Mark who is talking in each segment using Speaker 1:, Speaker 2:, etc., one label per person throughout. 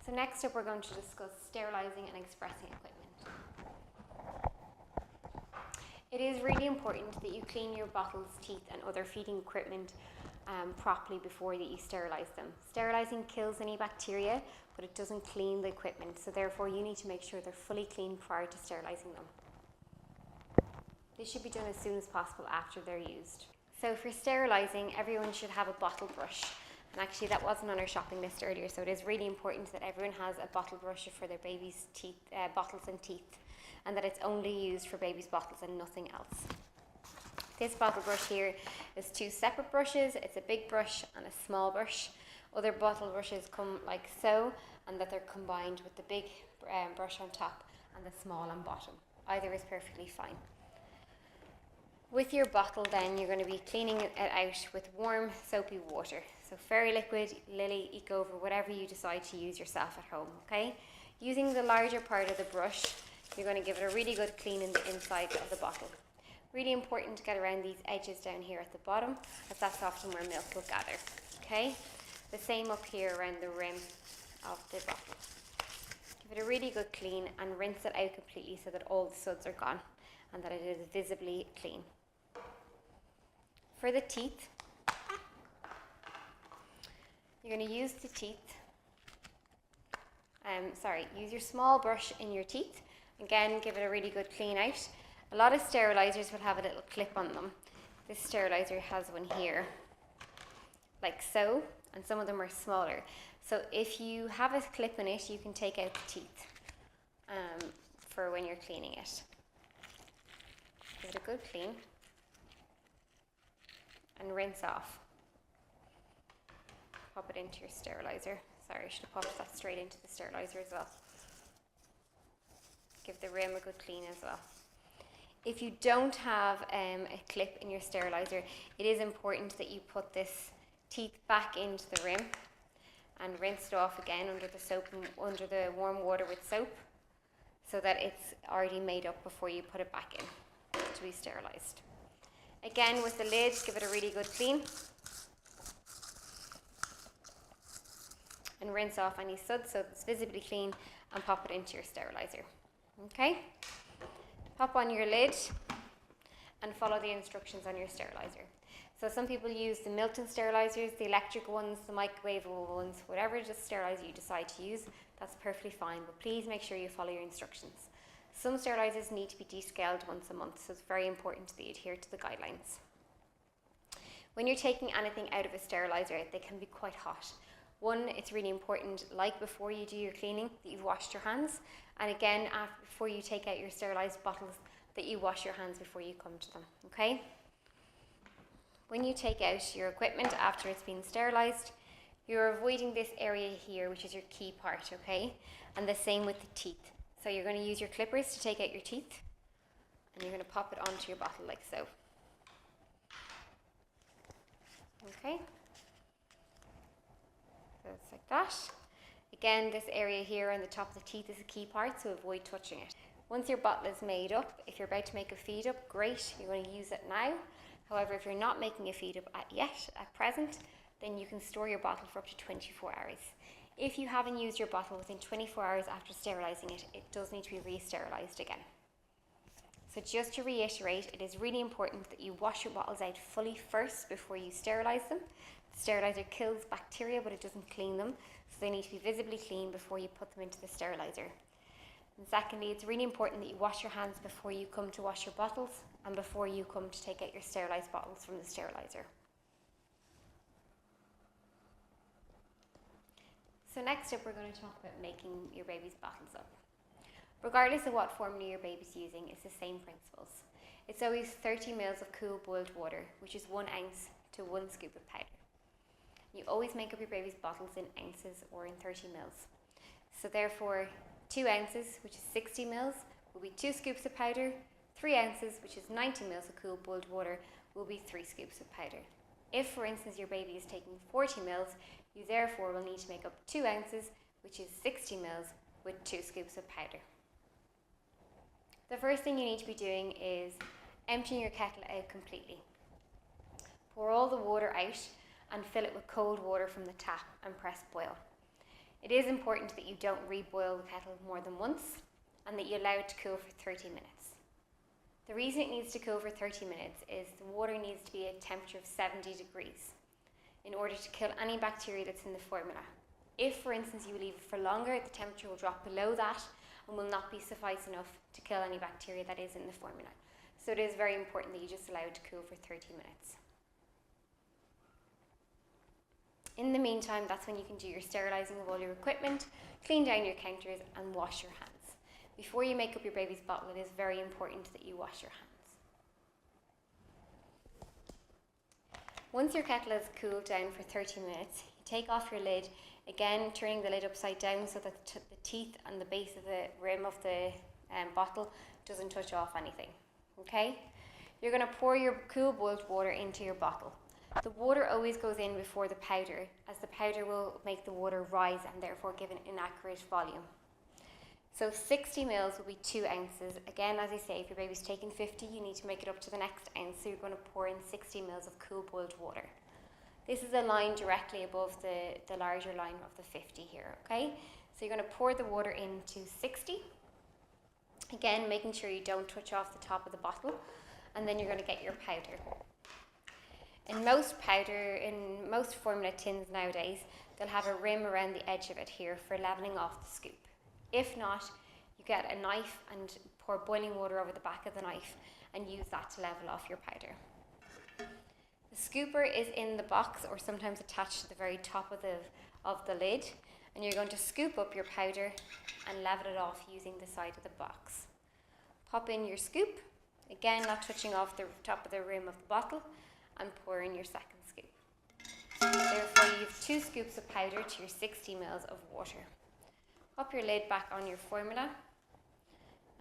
Speaker 1: So next up we're going to discuss sterilising and expressing equipment. It is really important that you clean your bottles, teeth and other feeding equipment properly before that you sterilise them. Sterilising kills any bacteria, but it doesn't clean the equipment, so therefore you need to make sure they're fully clean prior to sterilising them. This should be done as soon as possible after they're used. So for sterilising, everyone should have a bottle brush. And actually that wasn't on our shopping list earlier, so it is really important that everyone has a bottle brush for their baby's teeth, bottles and teeth, and that it's only used for baby's bottles and nothing else. This bottle brush here is two separate brushes. It's a big brush and a small brush. Other bottle brushes come like so, and that they're combined with the big brush on top and the small on bottom. Either is perfectly fine. With your bottle then, you're going to be cleaning it out with warm soapy water. So Fairy Liquid, Lily, Ecover, whatever you decide to use yourself at home, okay? Using the larger part of the brush, you're going to give it a really good clean in the inside of the bottle. Really important to get around these edges down here at the bottom, as that's often where milk will gather, okay? The same up here around the rim of the bottle. Give it a really good clean and rinse it out completely so that all the suds are gone and that it is visibly clean. For the teeth, you're going to use the teeth, use your small brush in your teeth. Again, give it a really good clean out. A lot of sterilisers will have a little clip on them. This steriliser has one here, like so, and some of them are smaller. So if you have a clip in it, you can take out the teeth for when you're cleaning it. Give it a good clean and rinse off. Pop it into your steriliser. Sorry, I should have popped that straight into the steriliser as well. Give the rim a good clean as well. If you don't have a clip in your steriliser, it is important that you put this teeth back into the rim and rinse it off again under the soap, under the warm water with soap, so that it's already made up before you put it back in to be sterilised. Again, with the lid, give it a really good clean and rinse off any suds so it's visibly clean, and pop it into your steriliser. Okay? Pop on your lid and follow the instructions on your steriliser. So some people use the Milton sterilisers, the electric ones, the microwavable ones, whatever steriliser you decide to use, that's perfectly fine, but please make sure you follow your instructions. Some sterilisers need to be descaled once a month, so it's very important that you adhere to the guidelines. When you're taking anything out of a steriliser, they can be quite hot. One, it's really important, like before you do your cleaning, that you've washed your hands. And again, before you take out your sterilised bottles, that you wash your hands before you come to them, okay? When you take out your equipment after it's been sterilised, you're avoiding this area here, which is your key part, okay? And the same with the teeth. So you're going to use your clippers to take out your teeth, and you're going to pop it onto your bottle like so. Okay? So it's like that. Again, this area here on the top of the teeth is a key part, so avoid touching it. Once your bottle is made up, if you're about to make a feed up, great, you're going to use it now. However, if you're not making a feed up at present, then you can store your bottle for up to 24 hours. If you haven't used your bottle within 24 hours after sterilising it, it does need to be re-sterilised again. So just to reiterate, it is really important that you wash your bottles out fully first before you sterilise them. The steriliser kills bacteria, but it doesn't clean them, so they need to be visibly clean before you put them into the steriliser. And secondly, it's really important that you wash your hands before you come to wash your bottles and before you come to take out your sterilised bottles from the steriliser. So next up, we're going to talk about making your baby's bottles up. Regardless of what formula your baby's using, it's the same principles. It's always 30 ml of cool boiled water, which is 1 ounce to 1 scoop of powder. You always make up your baby's bottles in ounces or in 30 ml. So therefore, 2 ounces, which is 60 ml, will be 2 scoops of powder. 3 ounces, which is 90 ml of cool boiled water, will be 3 scoops of powder. If, for instance, your baby is taking 40 ml, you therefore will need to make up 2 ounces, which is 60 ml, with 2 scoops of powder. The first thing you need to be doing is emptying your kettle out completely. Pour all the water out and fill it with cold water from the tap and press boil. It is important that you don't reboil the kettle more than once and that you allow it to cool for 30 minutes. The reason it needs to cool for 30 minutes is the water needs to be at a temperature of 70 degrees in order to kill any bacteria that's in the formula. If, for instance, you leave it for longer, the temperature will drop below that and will not be suffice enough to kill any bacteria that is in the formula. So it is very important that you just allow it to cool for 30 minutes. In the meantime, that's when you can do your sterilising of all your equipment, clean down your counters and wash your hands. Before you make up your baby's bottle, it is very important that you wash your hands. Once your kettle has cooled down for 30 minutes, you take off your lid, again turning the lid upside down so that the teeth and the base of the rim of the bottle doesn't touch off anything. Okay? You're going to pour your cool boiled water into your bottle. The water always goes in before the powder, as the powder will make the water rise and therefore give an inaccurate volume. So 60 mils will be 2 ounces. Again, as I say, if your baby's taking 50, you need to make it up to the next ounce. So you're going to pour in 60 mils of cool boiled water. This is a line directly above the larger line of the 50 here, okay? So you're going to pour the water into 60. Again, making sure you don't touch off the top of the bottle. And then you're going to get your powder. In most formula tins nowadays, they'll have a rim around the edge of it here for leveling off the scoop. If not, you get a knife and pour boiling water over the back of the knife and use that to level off your powder. The scooper is in the box or sometimes attached to the very top of the lid, and you're going to scoop up your powder and level it off using the side of the box. Pop in your scoop, again not touching off the top of the rim of the bottle, and pour in your second scoop. Therefore you have 2 scoops of powder to your 60 mils of water. Pop your lid back on your formula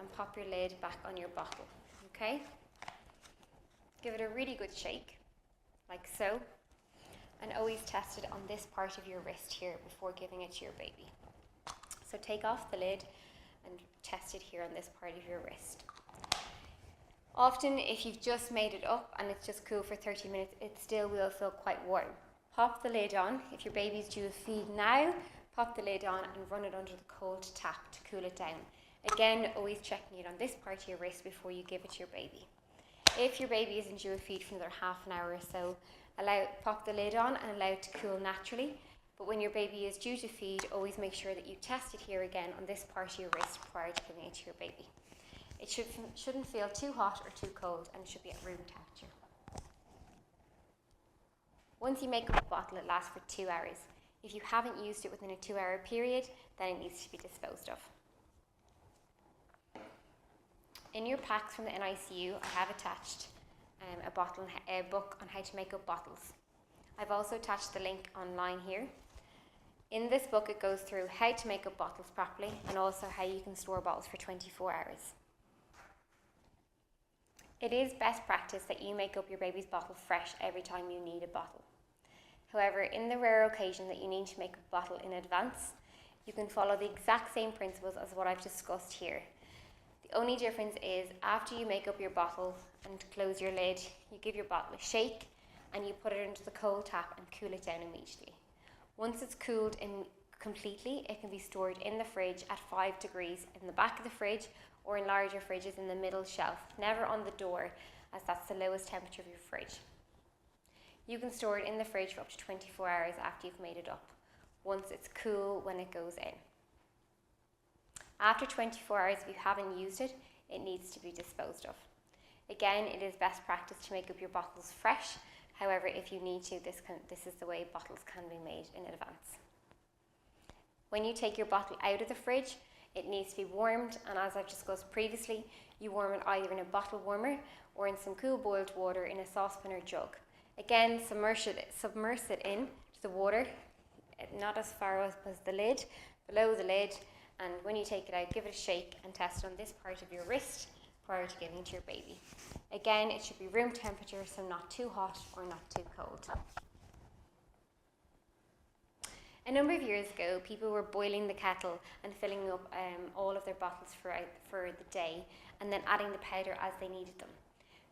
Speaker 1: and pop your lid back on your bottle, okay? Give it a really good shake, like so, and always test it on this part of your wrist here before giving it to your baby. So take off the lid and test it here on this part of your wrist. Often, if you've just made it up and it's just cool for 30 minutes, it still will feel quite warm. Pop the lid on. If your baby's due a feed now, pop the lid on and run it under the cold tap to cool it down. Again, always checking it on this part of your wrist before you give it to your baby. If your baby isn't due a feed for another half an hour or so, pop the lid on and allow it to cool naturally. But when your baby is due to feed, always make sure that you test it here again on this part of your wrist prior to giving it to your baby. It shouldn't feel too hot or too cold, and it should be at room temperature. Once you make up the bottle, it lasts for 2 hours. If you haven't used it within a 2-hour period, then it needs to be disposed of. In your packs from the NICU, I have attached a book on how to make up bottles. I've also attached the link online here. In this book, it goes through how to make up bottles properly and also how you can store bottles for 24 hours. It is best practice that you make up your baby's bottle fresh every time you need a bottle. However, in the rare occasion that you need to make a bottle in advance, you can follow the exact same principles as what I've discussed here. The only difference is after you make up your bottle and close your lid, you give your bottle a shake and you put it into the cold tap and cool it down immediately. Once it's cooled completely, it can be stored in the fridge at 5 degrees in the back of the fridge or in larger fridges in the middle shelf, never on the door, as that's the lowest temperature of your fridge. You can store it in the fridge for up to 24 hours after you've made it up, once it's cool when it goes in. After 24 hours, if you haven't used it, it needs to be disposed of. Again, it is best practice to make up your bottles fresh. However, if you need to, this is the way bottles can be made in advance. When you take your bottle out of the fridge, it needs to be warmed, and as I've discussed previously, you warm it either in a bottle warmer or in some cool boiled water in a saucepan or jug. Again, submerge it in to the water, not as far up as the lid, below the lid, and when you take it out, give it a shake and test it on this part of your wrist prior to giving it to your baby. Again, it should be room temperature, so not too hot or not too cold. A number of years ago, people were boiling the kettle and filling up all of their bottles for the day and then adding the powder as they needed them.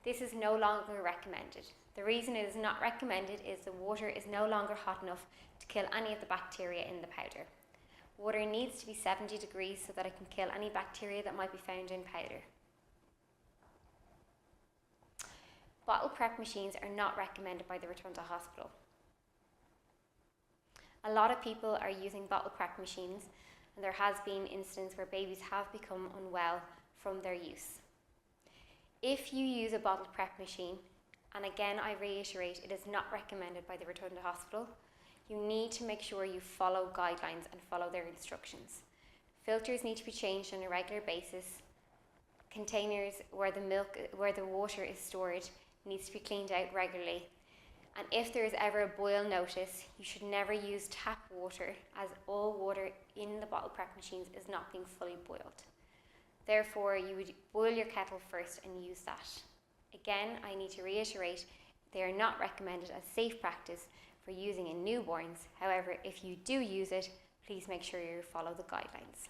Speaker 1: This is no longer recommended. The reason it is not recommended is the water is no longer hot enough to kill any of the bacteria in the powder. Water needs to be 70 degrees so that it can kill any bacteria that might be found in powder. Bottle prep machines are not recommended by the Rotunda Hospital. A lot of people are using bottle prep machines, and there has been incidents where babies have become unwell from their use. If you use a bottle prep machine, and again I reiterate, it is not recommended by the Rotunda Hospital, you need to make sure you follow guidelines and follow their instructions. Filters need to be changed on a regular basis. Containers where the water is stored needs to be cleaned out regularly. And if there is ever a boil notice, you should never use tap water, as all water in the bottle prep machines is not being fully boiled. Therefore, you would boil your kettle first and use that. Again, I need to reiterate, they are not recommended as safe practice for using in newborns. However, if you do use it, please make sure you follow the guidelines.